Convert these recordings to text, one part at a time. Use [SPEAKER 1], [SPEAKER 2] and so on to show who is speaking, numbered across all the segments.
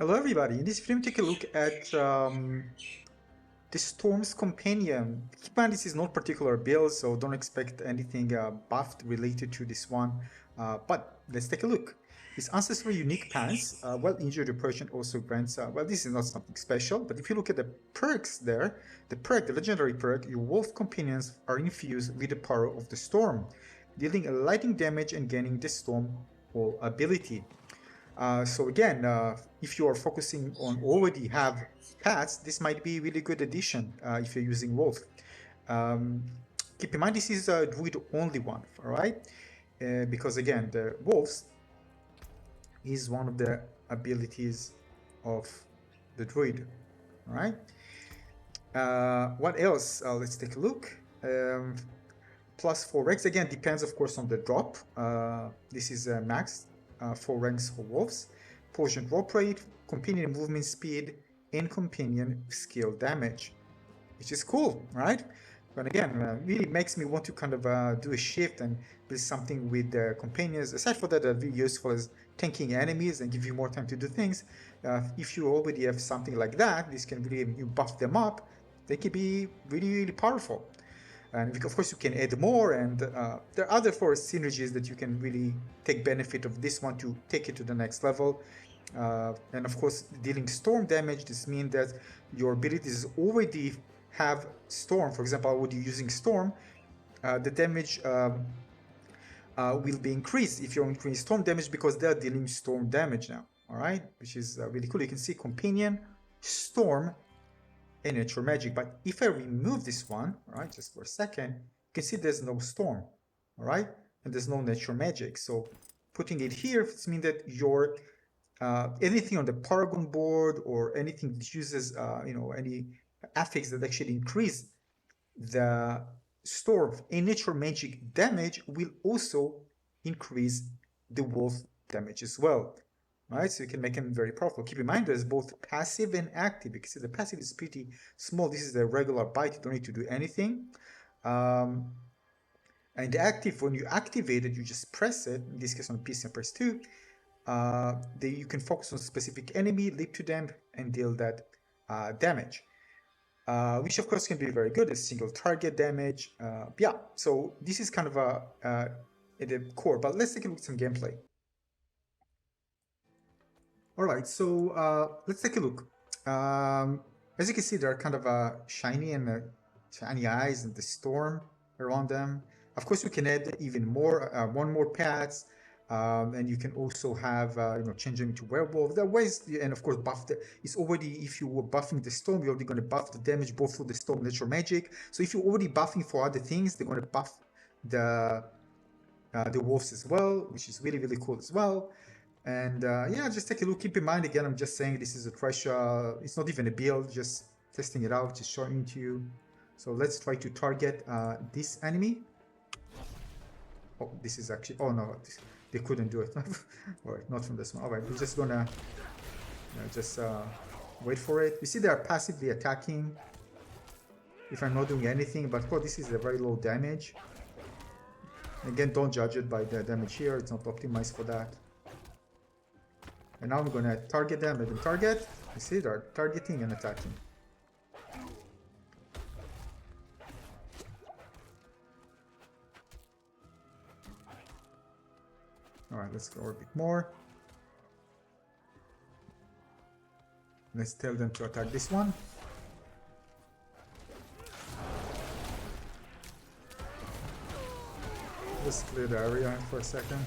[SPEAKER 1] Hello everybody, in this video we take a look at the Storm's Companion. Keep in mind this is not particular build, so don't expect anything buffed related to this one, but let's take a look. This Ancestral Unique Pants, while injured oppression also grants, well this is not something special, but if you look at the perks there, the legendary perk, your wolf companions are infused with the power of the Storm, dealing a lightning damage and gaining the Storm Howl Ability. So again, if you are focusing on already have pets, this might be a really good addition if you're using Wolf. Keep in mind this is a Druid only one, all right? Because again, the Wolves is one of the abilities of the Druid, all right? What else? Let's take a look. Plus 4 ranks, again, depends of course on the drop. This is maxed. 4 ranks for wolves, potion drop rate, companion movement speed, and companion skill damage, which is cool, right? But again, really makes me want to kind of do a shift and build something with companions. Aside from that, that'll be useful as tanking enemies and give you more time to do things. If you already have something like that, this can really you buff them up. They can be really, really powerful. And of course you can add more, and there are other forest synergies that you can really take benefit of this one to take it to the next level. And of course dealing storm damage, this means that your abilities already have storm. For example, already using storm, the damage will be increased if you're increasing storm damage because they're dealing storm damage now, all right, which is really cool. You can see companion, storm, and natural magic. But if I remove this one, all right, just for a second, you can see there's no storm, all right, and there's no natural magic. So putting it here means that your anything on the Paragon board or anything that uses any affix that actually increase the storm and natural magic damage will also increase the wolf damage as well. Right, so you can make them very powerful. Keep in mind there's both passive and active, because the passive is pretty small. This is the regular bite, you don't need to do anything. And the active, when you activate it, you just press it. In this case on PC, I press 2. You can focus on a specific enemy, leap to them, and deal that damage. Which of course can be very good as single target damage. Yeah, so this is kind of at the core, but let's take a look at some gameplay. Alright, so let's take a look. As you can see, they're kind of shiny and shiny eyes and the storm around them. Of course, you can add even more, one more pets, and you can also have, change them into werewolf. There are ways, and of course, buff it's already, if you were buffing the storm, you're already going to buff the damage both for the storm and natural magic. So if you're already buffing for other things, they're going to buff the wolves as well, which is really, really cool as well. And yeah, just take a look. Keep in mind, again, I'm just saying this is a trash. It's not even a build, just testing it out, just showing it to you. So let's try to target this enemy. Oh, this is actually, oh no, they couldn't do it. Alright, not from this one. Alright, we're just gonna just wait for it. You see they are passively attacking if I'm not doing anything, but oh, this is a very low damage. Again, don't judge it by the damage here, it's not optimized for that. And now I'm gonna target them, let them target. You see, they're targeting and attacking. Alright, let's go a bit more. Let's tell them to attack this one. Just clear the area for a second.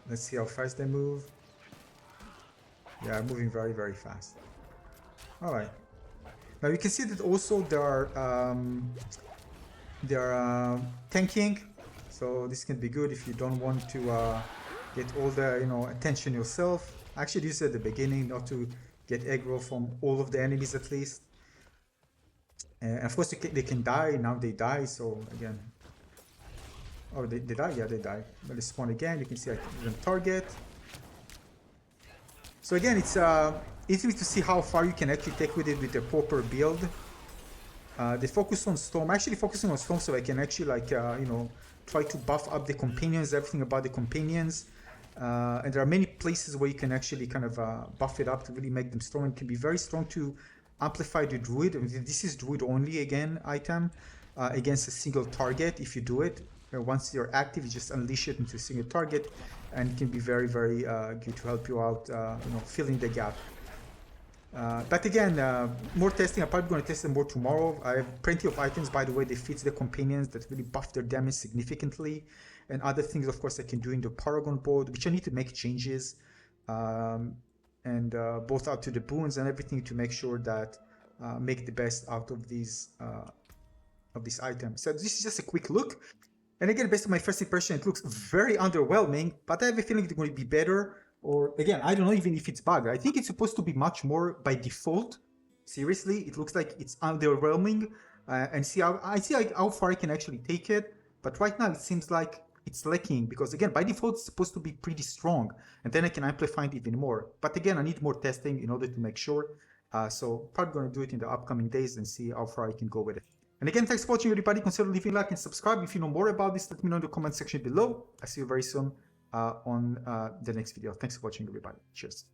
[SPEAKER 1] Let's see how fast they move. Yeah, moving very, very fast. Alright. Now you can see that also they are tanking. So this can be good if you don't want to get all the attention yourself. I actually used it at the beginning not to get aggro from all of the enemies at least. And of course they can die, now they die, so again. Oh, they die? Yeah, they die. But they spawn again, you can see I can target. So again, it's easy to see how far you can actually take with it with the proper build. They focus on Storm, actually focusing on Storm so I can actually try to buff up the companions, everything about the companions. And there are many places where you can actually kind of buff it up to really make them strong. It can be very strong to amplify the Druid. I mean, this is Druid only again item against a single target. If you do it, once you're active, you just unleash it into a single target, and it can be very, very good to help you out, filling the gap. But again, more testing. I'm probably going to test them more tomorrow. I have plenty of items, by the way, that fit the companions that really buff their damage significantly. And other things, of course, I can do in the Paragon board, which I need to make changes. Both out to the boons and everything to make sure that make the best out of these items. So this is just a quick look. And again, based on my first impression, it looks very underwhelming, but I have a feeling it's going to be better. Or again, I don't know even if it's bugged. I think it's supposed to be much more by default. Seriously, it looks like it's underwhelming. And see how far I can actually take it. But right now it seems like it's lacking because again, by default, it's supposed to be pretty strong. And then I can amplify it even more. But again, I need more testing in order to make sure. So probably going to do it in the upcoming days and see how far I can go with it. And again, thanks for watching, everybody. Consider leaving a like and subscribe. If you know more about this, let me know in the comment section below. I'll see you very soon on the next video. Thanks for watching, everybody. Cheers.